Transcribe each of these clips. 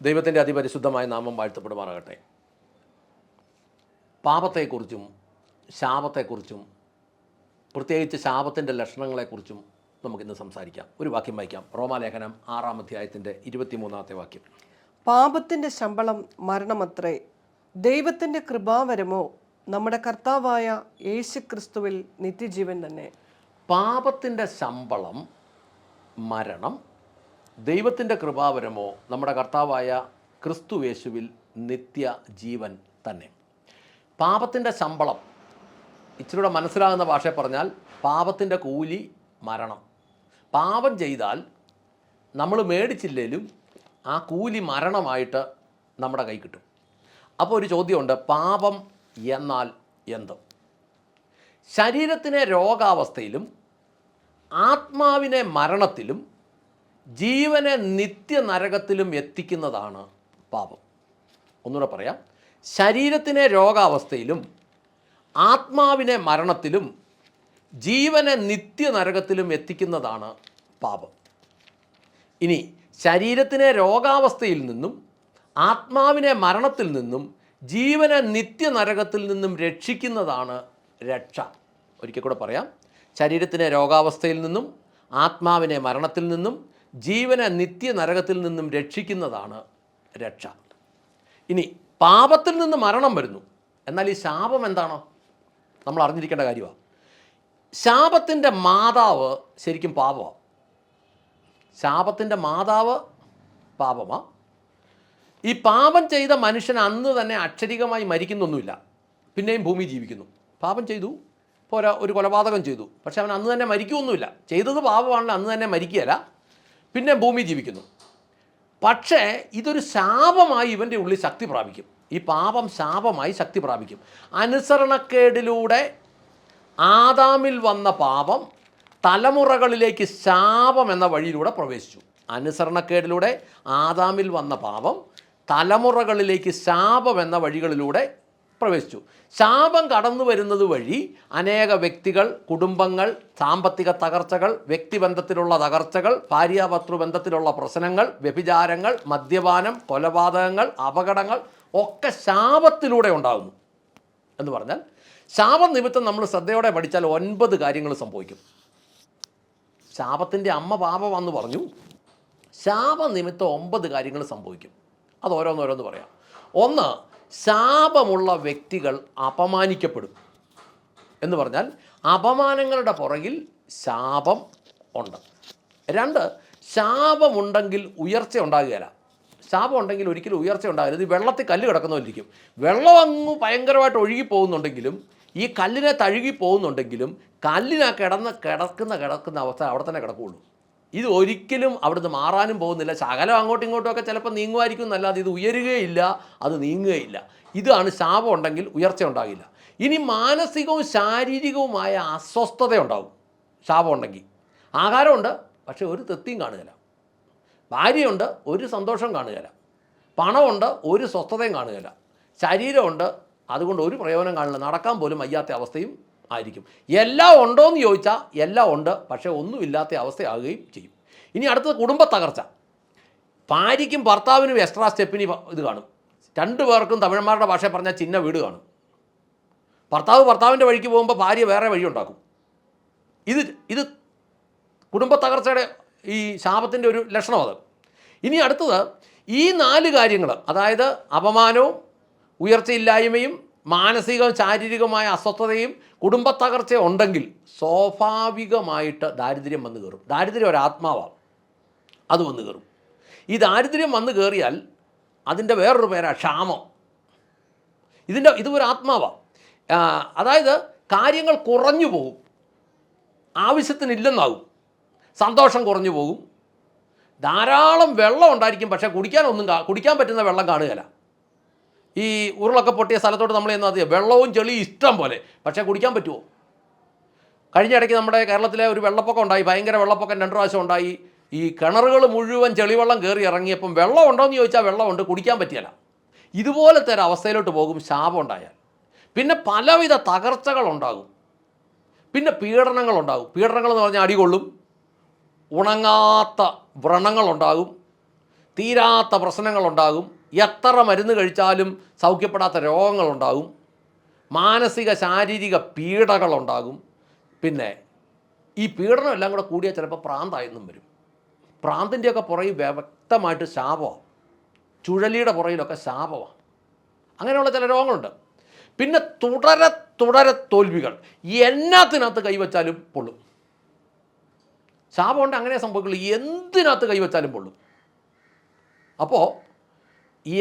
ദൈവത്തിൻ്റെ അതിപരിശുദ്ധമായ നാമം വാഴ്ത്തപ്പെടുമാറാകട്ടെ. പാപത്തെക്കുറിച്ചും ശാപത്തെക്കുറിച്ചും പ്രത്യേകിച്ച് ശാപത്തിൻ്റെ ലക്ഷണങ്ങളെക്കുറിച്ചും നമുക്കിന്ന് സംസാരിക്കാം. ഒരു വാക്യം വായിക്കാം. റോമാലേഖനം 6-ാം അധ്യായത്തിൻ്റെ 23-ാമത്തെ വാക്യം. പാപത്തിൻ്റെ ശമ്പളം മരണമത്രേ, ദൈവത്തിൻ്റെ കൃപാവരമോ നമ്മുടെ കർത്താവായ യേശുക്രിസ്തുവിൽ നിത്യജീവൻ തന്നെ. പാപത്തിൻ്റെ ശമ്പളം മരണം, ദൈവത്തിൻ്റെ കൃപാവരമോ നമ്മുടെ കർത്താവായ ക്രിസ്തു യേശുവിൽ നിത്യജീവൻ തന്നെ. പാപത്തിൻ്റെ ശമ്പളം, ഇച്ചിരൂടെ മനസ്സിലാകുന്ന ഭാഷയിൽ പറഞ്ഞാൽ പാപത്തിൻ്റെ കൂലി മരണം. പാപം ചെയ്താൽ നമ്മൾ മേടിച്ചില്ലേലും ആ കൂലി മരണമായിട്ട് നമ്മുടെ കൈ കിട്ടും. അപ്പോൾ ഒരു ചോദ്യമുണ്ട്, പാപം എന്നാൽ എന്ത്? ശരീരത്തിനെ രോഗാവസ്ഥയിലും ആത്മാവിനെ മരണത്തിലും ജീവനെ നിത്യനരകത്തിലും എത്തിക്കുന്നതാണ് പാപം. ഒന്നുകൂടെ പറയാം. ശരീരത്തിനെ രോഗാവസ്ഥയിലും ആത്മാവിനെ മരണത്തിലും ജീവനെ നിത്യനരകത്തിലും എത്തിക്കുന്നതാണ് പാപം. ഇനി ശരീരത്തിനെ രോഗാവസ്ഥയിൽ നിന്നും ആത്മാവിനെ മരണത്തിൽ നിന്നും ജീവനെ നിത്യനരകത്തിൽ നിന്നും രക്ഷിക്കുന്നതാണ് രക്ഷ. ഒരിക്കൽ കൂടെ പറയാം. ശരീരത്തിനെ രോഗാവസ്ഥയിൽ നിന്നും ആത്മാവിനെ മരണത്തിൽ നിന്നും ജീവനെ നിത്യനരകത്തിൽ നിന്നും രക്ഷിക്കുന്നതാണ് രക്ഷ. ഇനി പാപത്തിൽ നിന്ന് മരണം വരുന്നു. എന്നാൽ ഈ ശാപം എന്താണോ നമ്മൾ അറിഞ്ഞിരിക്കേണ്ട കാര്യമാണ്. ശാപത്തിൻ്റെ മാതാവ് ശരിക്കും പാപമാണ്. ശാപത്തിൻ്റെ മാതാവ് പാപമാണ്. ഈ പാപം ചെയ്ത മനുഷ്യൻ അന്ന് തന്നെ അക്ഷരികമായി മരിക്കുന്നൊന്നുമില്ല, പിന്നെയും ഭൂമി ജീവിക്കുന്നു. പാപം ചെയ്തു, പോരാ ഒരു കൊലപാതകം ചെയ്തു, പക്ഷെ അവൻ അന്ന് തന്നെ മരിക്കുമൊന്നുമില്ല. ചെയ്തത് പാപമാണെങ്കിൽ അന്ന് തന്നെ മരിക്കുകയല്ല, പിന്നെ ഭൂമി ജീവിക്കുന്നു. പക്ഷേ ഇതൊരു ശാപമായി ഇവൻ്റെ ഉള്ളിൽ ശക്തി പ്രാപിക്കും. ഈ പാപം ശാപമായി ശക്തി പ്രാപിക്കും. അനുസരണക്കേടിലൂടെ ആദാമിൽ വന്ന പാപം തലമുറകളിലേക്ക് ശാപം എന്ന വഴിയിലൂടെ പ്രവേശിച്ചു. അനുസരണക്കേടിലൂടെ ആദാമിൽ വന്ന പാപം തലമുറകളിലേക്ക് ശാപം എന്ന വഴികളിലൂടെ പ്രവേശിച്ചു. ശാപം കടന്നു വരുന്നത് വഴി അനേക വ്യക്തികൾ, കുടുംബങ്ങൾ, സാമ്പത്തിക തകർച്ചകൾ, വ്യക്തിബന്ധത്തിലുള്ള തകർച്ചകൾ, ഭാര്യാഭർത്തൃബന്ധത്തിലുള്ള പ്രശ്നങ്ങൾ, വ്യഭിചാരങ്ങൾ, മദ്യപാനം, കൊലപാതകങ്ങൾ, അപകടങ്ങൾ ഒക്കെ ശാപത്തിലൂടെ ഉണ്ടാകുന്നു. എന്ന് പറഞ്ഞാൽ ശാപം നിമിത്തം നമ്മൾ ശ്രദ്ധയോടെ പഠിച്ചാൽ 9 കാര്യങ്ങൾ സംഭവിക്കും. ശാപത്തിൻ്റെ അമ്മ പാപമാണെന്ന് പറഞ്ഞു. ശാപനിമിത്തം 9 കാര്യങ്ങൾ സംഭവിക്കും. അത് ഓരോന്നോരോന്ന് പറയാം. 1, ശാപമുള്ള വ്യക്തികൾ അപമാനിക്കപ്പെടും. എന്ന് പറഞ്ഞാൽ അപമാനങ്ങളുടെ പുറകിൽ ശാപം ഉണ്ട്. 2, ശാപമുണ്ടെങ്കിൽ ഉയർച്ച ഉണ്ടാകുകയില്ല. ശാപം ഉണ്ടെങ്കിൽ ഒരിക്കലും ഉയർച്ച ഉണ്ടാകില്ല. ഇത് വെള്ളത്തിൽ കല്ല് കിടക്കുന്നവരിക്കും. വെള്ളം അങ്ങ് ഭയങ്കരമായിട്ട് ഒഴുകി പോകുന്നുണ്ടെങ്കിലും ഈ കല്ലിനെ തഴുകി പോകുന്നുണ്ടെങ്കിലും കല്ലിനാ കിടക്കുന്ന അവസ്ഥ അവിടെ തന്നെ കിടക്കുകയുള്ളൂ. ഇത് ഒരിക്കലും അവിടുന്ന് മാറാനും പോകുന്നില്ല. ശകലം അങ്ങോട്ടും ഇങ്ങോട്ടും ഒക്കെ ചിലപ്പോൾ നീങ്ങുമായിരിക്കും എന്നല്ലാതെ ഇത് ഉയരുകയില്ല, അത് നീങ്ങുകയില്ല. ഇതാണ് ശാപം ഉണ്ടെങ്കിൽ ഉയർച്ച ഉണ്ടാകില്ല. ഇനി മാനസികവും ശാരീരികവുമായ അസ്വസ്ഥത ഉണ്ടാകും ശാപം ഉണ്ടെങ്കിൽ. ആഹാരമുണ്ട്, പക്ഷേ ഒരു തൃപ്തിയും കാണുകയില്ല. ഭാര്യയുണ്ട്, ഒരു സന്തോഷം കാണുകയില്ല. പണമുണ്ട്, ഒരു സ്വസ്ഥതയും കാണുകയില്ല. ശരീരമുണ്ട്, അതുകൊണ്ട് ഒരു പ്രയോജനം കാണില്ല. നടക്കാൻ പോലും വയ്യാത്ത അവസ്ഥയും ആയിരിക്കും. എല്ലാം ഉണ്ടോ എന്ന് ചോദിച്ചാൽ എല്ലാം ഉണ്ട്, പക്ഷേ ഒന്നുമില്ലാത്ത അവസ്ഥയാകുകയും ചെയ്യും. ഇനി അടുത്തത് കുടുംബ തകർച്ച. ഭാര്യയ്ക്കും ഭർത്താവിനും എക്സ്ട്രാ സ്റ്റെപ്പിന് ഇത് കാണും. 2 പേർക്കും തമിഴന്മാരുടെ ഭാഷയിൽ പറഞ്ഞാൽ ചിന്ന വീട് കാണും. ഭർത്താവിൻ്റെ വഴിക്ക് പോകുമ്പോൾ ഭാര്യ വേറെ വഴി ഉണ്ടാക്കും. ഇത് കുടുംബ തകർച്ചയുടെ ഈ ശാപത്തിൻ്റെ ഒരു ലക്ഷണം അത്. ഇനി അടുത്തത് ഈ 4 കാര്യങ്ങൾ, അതായത് അപമാനവും ഉയർച്ചയില്ലായ്മയും മാനസികവും ശാരീരികമായ അസ്വസ്ഥതയും കുടുംബ തകർച്ച ഉണ്ടെങ്കിൽ സ്വാഭാവികമായിട്ട് ദാരിദ്ര്യം വന്നു കയറും. ദാരിദ്ര്യം ഒരു ആത്മാവാണ്, അത് വന്നു കയറും. ഈ ദാരിദ്ര്യം വന്നു കയറിയാൽ അതിൻ്റെ വേറൊരു പേരാണ് ക്ഷാമം. ഇത് ഒരു ആത്മാവാണ്. അതായത് കാര്യങ്ങൾ കുറഞ്ഞു പോകും, ആവശ്യത്തിനില്ലെന്നാകും, സന്തോഷം കുറഞ്ഞു പോകും. ധാരാളം വെള്ളം ഉണ്ടായിരിക്കും, പക്ഷേ കുടിക്കാൻ പറ്റുന്ന വെള്ളം കാണുകയില്ല. ഈ ഉരുളൊക്കെ പൊട്ടിയ സ്ഥലത്തോട്ട് നമ്മൾ ചെന്നാൽ മതി, വെള്ളവും ചെളിയും ഇഷ്ടം പോലെ, പക്ഷേ കുടിക്കാൻ പറ്റുമോ? കഴിഞ്ഞ ഇടയ്ക്ക് നമ്മുടെ കേരളത്തിലെ ഒരു വെള്ളപ്പൊക്കം ഉണ്ടായി, ഭയങ്കര വെള്ളപ്പൊക്കം 2 പ്രാവശ്യം ഉണ്ടായി. ഈ കിണറുകൾ മുഴുവൻ ചെളിവെള്ളം കയറി ഇറങ്ങിയപ്പം വെള്ളം ഉണ്ടോ എന്ന് ചോദിച്ചാൽ വെള്ളമുണ്ട്, കുടിക്കാൻ പറ്റിയല്ല. ഇതുപോലത്തെ ഒരു അവസ്ഥയിലോട്ട് പോകും ശാപം ഉണ്ടായാൽ. പിന്നെ പലവിധ തകർച്ചകളുണ്ടാകും. പിന്നെ പീഡനങ്ങളുണ്ടാകും. പീഡനങ്ങൾ എന്ന് പറഞ്ഞാൽ അടികൊള്ളും, ഉണങ്ങാത്ത വ്രണങ്ങളുണ്ടാകും, തീരാത്ത പ്രശ്നങ്ങളുണ്ടാകും, എത്ര മരുന്ന് കഴിച്ചാലും സൗഖ്യപ്പെടാത്ത രോഗങ്ങളുണ്ടാകും, മാനസിക ശാരീരിക പീഡകളുണ്ടാകും. പിന്നെ ഈ പീഡനം എല്ലാം കൂടെ കൂടിയാൽ ചിലപ്പോൾ പ്രാന്തായെന്നും വരും. പ്രാന്തിൻ്റെയൊക്കെ പുറകിൽ വ്യക്തമായിട്ട് ശാപമാണ്, ചുഴലിയുടെ പുറകിലൊക്കെ ശാപമാണ്. അങ്ങനെയുള്ള ചില രോഗങ്ങളുണ്ട്. പിന്നെ തുടരെ തോൽവികൾ, എന്നാത്തിനകത്ത് കൈവച്ചാലും പൊള്ളും. ശാപമുണ്ട്, അങ്ങനെ സംഭവിക്കുള്ളൂ. എന്തിനകത്ത് കൈവച്ചാലും പൊള്ളും. അപ്പോൾ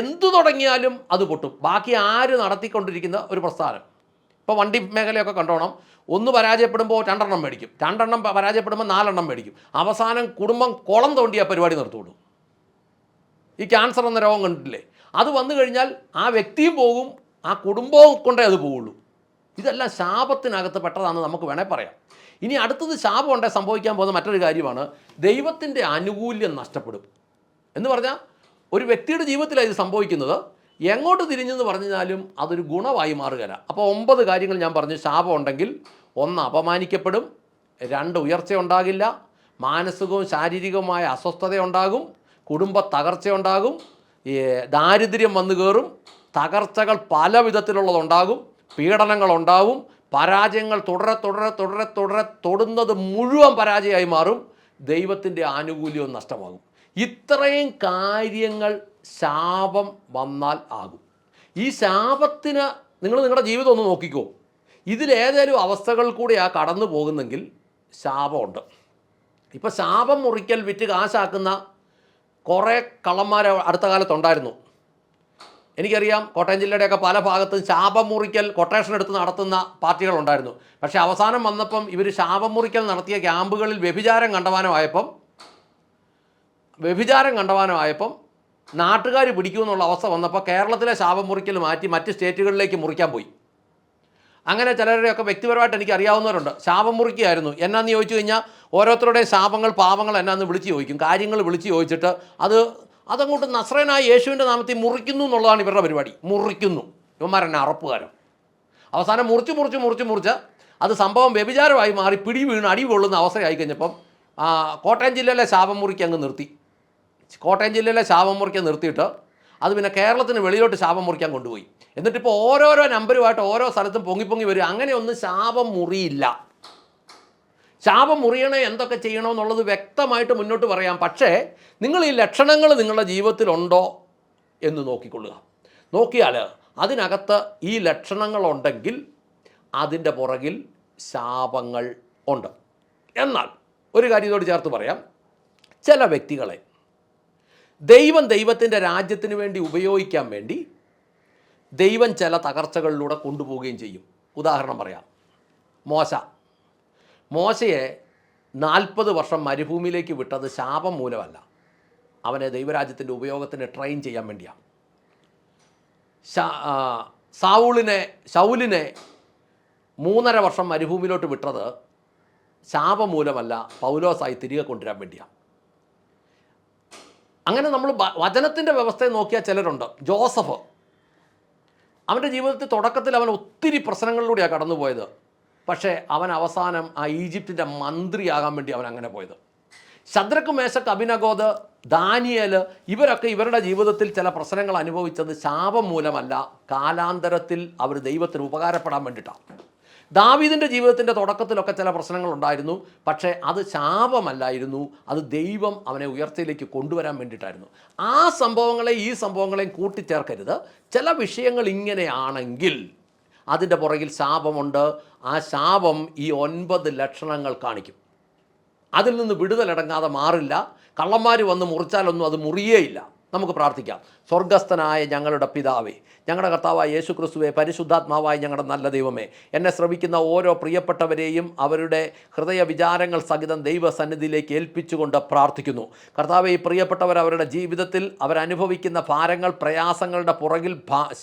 എന്തു തുടങ്ങിയാലും അത് പൊട്ടും. ബാക്കി ആര് നടത്തിക്കൊണ്ടിരിക്കുന്ന ഒരു പ്രസ്ഥാനം, ഇപ്പോൾ വണ്ടി മേഖലയൊക്കെ കണ്ടോണം, ഒന്ന് പരാജയപ്പെടുമ്പോൾ 2 എണ്ണം മേടിക്കും, 2 എണ്ണം പരാജയപ്പെടുമ്പോൾ 4 എണ്ണം മേടിക്കും. അവസാനം കുടുംബം കുളം തോണ്ടി ആ പരിപാടി നിർത്തുള്ളൂ. ഈ ക്യാൻസർ എന്ന രോഗം കണ്ടിട്ടില്ലേ? അത് വന്നു കഴിഞ്ഞാൽ ആ വ്യക്തിയും പോകും, ആ കുടുംബവും കൊണ്ടേ അത് പോവുള്ളൂ. ഇതെല്ലാം ശാപത്തിനകത്ത് പെട്ടതാണെന്ന് നമുക്ക് വേണേൽ പറയാം. ഇനി അടുത്തത് ശാപം ഉണ്ടേ സംഭവിക്കാൻ പോകുന്ന മറ്റൊരു കാര്യമാണ്, ദൈവത്തിൻ്റെ ആനുകൂല്യം നഷ്ടപ്പെടും. എന്ന് പറഞ്ഞാൽ ഒരു വ്യക്തിയുടെ ജീവിതത്തിലാണ് ഇത് സംഭവിക്കുന്നത്. എങ്ങോട്ട് തിരിഞ്ഞെന്ന് പറഞ്ഞാലും അതൊരു ഗുണമായി മാറുകയില്ല. അപ്പോൾ 9 കാര്യങ്ങൾ ഞാൻ പറഞ്ഞു. ശാപം ഉണ്ടെങ്കിൽ 1 അപമാനിക്കപ്പെടും, 2 ഉയർച്ച ഉണ്ടാകില്ല, മാനസികവും ശാരീരികവുമായ അസ്വസ്ഥത ഉണ്ടാകും, കുടുംബ തകർച്ചയുണ്ടാകും, ദാരിദ്ര്യം വന്നു കയറും, തകർച്ചകൾ പല വിധത്തിലുള്ളതുണ്ടാകും, പീഡനങ്ങളുണ്ടാവും, പരാജയങ്ങൾ തുടരെ തൊടുന്നത് മുഴുവൻ പരാജയമായി മാറും, ദൈവത്തിൻ്റെ ആനുകൂല്യവും നഷ്ടമാകും. ഇത്രയും കാര്യങ്ങൾ ശാപം വന്നാൽ ആകും. ഈ ശാപത്തിന് നിങ്ങൾ നിങ്ങളുടെ ജീവിതം ഒന്ന് നോക്കിക്കോ. ഇതിലേതെങ്കിലും അവസ്ഥകൾ കൂടെയാണ് കടന്നു പോകുന്നെങ്കിൽ ശാപമുണ്ട്. ഇപ്പോൾ ശാപം മുറിക്കൽ വിറ്റ് കാശാക്കുന്ന കുറേ കള്ളന്മാർ അടുത്ത കാലത്തുണ്ടായിരുന്നു. എനിക്കറിയാം, കോട്ടയം ജില്ലയുടെയൊക്കെ പല ഭാഗത്തും ശാപം മുറിക്കൽ കൊട്ടേഷൻ എടുത്ത് നടത്തുന്ന പാർട്ടികളുണ്ടായിരുന്നു. പക്ഷേ അവസാനം വന്നപ്പം ഇവർ ശാപം മുറിക്കൽ നടത്തിയ ക്യാമ്പുകളിൽ വ്യഭിചാരം കണ്ടവാനമായപ്പം നാട്ടുകാർ പിടിക്കുമെന്നുള്ള അവസ്ഥ വന്നപ്പോൾ കേരളത്തിലെ ശാപം മുറിക്കൽ മാറ്റി മറ്റ് സ്റ്റേറ്റുകളിലേക്ക് മുറിക്കാൻ പോയി. അങ്ങനെ ചിലരുടെയൊക്കെ വ്യക്തിപരമായിട്ട് എനിക്ക് അറിയാവുന്നവരുണ്ട്. ശാപം മുറിക്കുകയായിരുന്നു. എന്നാന്ന് ചോദിച്ചു കഴിഞ്ഞാൽ ഓരോരുത്തരുടെയും ശാപങ്ങൾ പാപങ്ങൾ എന്നാന്ന് വിളിച്ച് ചോദിക്കും, കാര്യങ്ങൾ വിളിച്ച് ചോദിച്ചിട്ട് അതങ്ങോട്ട് നസ്രേനായ യേശുവിൻ്റെ നാമത്തിൽ മുറിക്കുന്നു എന്നുള്ളതാണ് ഇവരുടെ പരിപാടി. മുറിക്കുന്നു, ഇവന്മാരെന്നെ അറപ്പുകാരം. അവസാനം മുറിച്ച് അത് സംഭവം വ്യഭിചാരമായി മാറി പിടി വീണ് അടി കൊള്ളുന്ന അവസ്ഥയായി കഴിഞ്ഞപ്പം കോട്ടയം ജില്ലയിലെ ശാപം മുറിക്ക് അങ്ങ് നിർത്തി. കോട്ടയം ജില്ലയിലെ ശാപം മുറിക്കാൻ നിർത്തിയിട്ട് അത് പിന്നെ കേരളത്തിന് വെളിയിലോട്ട് ശാപം മുറിക്കാൻ കൊണ്ടുപോയി. എന്നിട്ടിപ്പോൾ ഓരോരോ നമ്പരുമായിട്ട് ഓരോ സ്ഥലത്തും പൊങ്ങി വരും. അങ്ങനെയൊന്നും ശാപം മുറിയില്ല. ശാപം മുറിയണേ എന്തൊക്കെ ചെയ്യണമെന്നുള്ളത് വ്യക്തമായിട്ട് മുന്നോട്ട് പറയാം. പക്ഷേ നിങ്ങൾ ഈ ലക്ഷണങ്ങൾ നിങ്ങളുടെ ജീവിതത്തിലുണ്ടോ എന്ന് നോക്കിക്കൊള്ളുക. നോക്കിയാൽ അതിനകത്ത് ഈ ലക്ഷണങ്ങളുണ്ടെങ്കിൽ അതിൻ്റെ പുറകിൽ ശാപങ്ങൾ ഉണ്ട്. എന്നാൽ ഒരു കാര്യം ഇതോട് ചേർത്ത് പറയാം, ചില വ്യക്തികളെ ദൈവത്തിൻ്റെ രാജ്യത്തിന് വേണ്ടി ഉപയോഗിക്കാൻ വേണ്ടി ദൈവം ചില തകർച്ചകളിലൂടെ കൊണ്ടുപോവുകയും ചെയ്യും. ഉദാഹരണം പറയാം, മോശയെ 40 വർഷം മരുഭൂമിയിലേക്ക് വിട്ടത് ശാപം മൂലമല്ല, അവനെ ദൈവരാജ്യത്തിൻ്റെ ഉപയോഗത്തിന് ട്രെയിൻ ചെയ്യാൻ വേണ്ടിയാണ്. ശൗലിനെ 3.5 വർഷം മരുഭൂമിയിലോട്ട് വിട്ടത് ശാപം മൂലമല്ല, പൗലോസായി തിരികെ കൊണ്ടുവരാൻ വേണ്ടിയാണ്. അങ്ങനെ നമ്മൾ വചനത്തിൻ്റെ വ്യവസ്ഥയെ നോക്കിയാൽ ചിലരുണ്ട്. ജോസഫ്, അവൻ്റെ ജീവിതത്തിൽ തുടക്കത്തിൽ അവൻ ഒത്തിരി പ്രശ്നങ്ങളിലൂടെയാണ് കടന്നുപോയത്. പക്ഷേ അവൻ അവസാനം ആ ഈജിപ്തിൻ്റെ മന്ത്രിയാകാൻ വേണ്ടി അവൻ അങ്ങനെ പോയത്. ശദ്രക്ക്, മേശക്ക്, അബിനഗോദ്, ദാനിയേൽ ഇവരൊക്കെ ഇവരുടെ ജീവിതത്തിൽ ചില പ്രശ്നങ്ങൾ അനുഭവിച്ചത് ശാപം മൂലമല്ല, കാലാന്തരത്തിൽ അവർ ദൈവത്തിന് ഉപകാരപ്പെടാൻ വേണ്ടിയിട്ടാണ്. ദാവീദിൻ്റെ ജീവിതത്തിൻ്റെ തുടക്കത്തിലൊക്കെ ചില പ്രശ്നങ്ങളുണ്ടായിരുന്നു, പക്ഷേ അത് ശാപമല്ലായിരുന്നു, അത് ദൈവം അവനെ ഉയർച്ചയിലേക്ക് കൊണ്ടുവരാൻ വേണ്ടിയിട്ടായിരുന്നു. ആ സംഭവങ്ങളെ ഈ സംഭവങ്ങളെയും കൂട്ടിച്ചേർക്കരുത്. ചില വിഷയങ്ങൾ ഇങ്ങനെയാണെങ്കിൽ അതിൻ്റെ പുറകിൽ ശാപമുണ്ട്. ആ ശാപം ഈ 9 ലക്ഷണങ്ങൾ കാണിക്കും. അതിൽ നിന്ന് വിടുതലടങ്ങാതെ മാറില്ല. കള്ളന്മാർ വന്ന് മുറിച്ചാലൊന്നും അത് മുറിയേയില്ല. നമുക്ക് പ്രാർത്ഥിക്കാം. സ്വർഗസ്ഥനായ ഞങ്ങളുടെ പിതാവേ, ഞങ്ങളുടെ കർത്താവായ യേശു ക്രിസ്തുവേ, പരിശുദ്ധാത്മാവായ ഞങ്ങളുടെ നല്ല ദൈവമേ, എന്നെ ശ്രവിക്കുന്ന ഓരോ പ്രിയപ്പെട്ടവരെയും അവരുടെ ഹൃദയ വിചാരങ്ങൾ സഹിതം ദൈവസന്നിധിയിലേക്ക് ഏൽപ്പിച്ചുകൊണ്ട് പ്രാർത്ഥിക്കുന്നു. കർത്താവേ, ഈ പ്രിയപ്പെട്ടവർ അവരുടെ ജീവിതത്തിൽ അവരനുഭവിക്കുന്ന ഭാരങ്ങൾ, പ്രയാസങ്ങളുടെ പുറകിൽ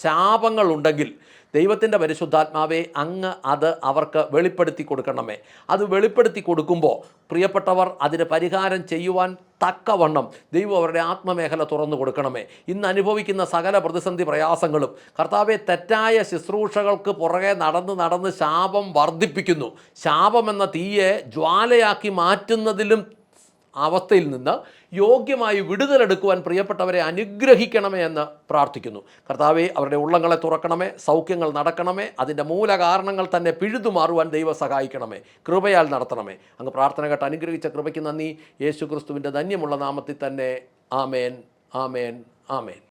ശാപങ്ങൾ ഉണ്ടെങ്കിൽ ദൈവത്തിൻ്റെ പരിശുദ്ധാത്മാവേ, അങ്ങ് അത് അവർക്ക് വെളിപ്പെടുത്തി കൊടുക്കണമേ. അത് വെളിപ്പെടുത്തി കൊടുക്കുമ്പോൾ പ്രിയപ്പെട്ടവർ അതിന് പരിഹാരം ചെയ്യുവാൻ തക്കവണ്ണം ദൈവം അവരുടെ ആത്മമേഖല തുറന്നു കൊടുക്കണമേ. ഇന്ന് അനുഭവിക്കുന്ന സകല പ്രതിസന്ധി പ്രയാസങ്ങളും കർത്താവെ, തെറ്റായ ശുശ്രൂഷകൾക്ക് പുറകെ നടന്ന് ശാപം വർദ്ധിപ്പിക്കുന്നു. ശാപമെന്ന തീയെ ജ്വാലയാക്കി മാറ്റുന്നതിലും അവസ്ഥയിൽ നിന്ന് യോഗ്യമായി വിടുതലെടുക്കുവാൻ പ്രിയപ്പെട്ടവരെ അനുഗ്രഹിക്കണമേ എന്ന് പ്രാർത്ഥിക്കുന്നു. കർത്താവേ, അവരുടെ ഉള്ളങ്ങളെ തുറക്കണമേ, സൗഖ്യങ്ങൾ നടക്കണമേ, അതിൻ്റെ മൂലകാരണങ്ങൾ തന്നെ പിഴുതുമാറുവാൻ ദൈവം സഹായിക്കണമേ, കൃപയാൽ നടത്തണമേ. അങ്ങ് പ്രാർത്ഥന കേട്ട് അനുഗ്രഹിച്ച കൃപയ്ക്ക് നന്ദി. യേശു ക്രിസ്തുവിൻ്റെ ധന്യമുള്ള നാമത്തിൽ തന്നെ. ആമേൻ, ആമേൻ, ആമേൻ.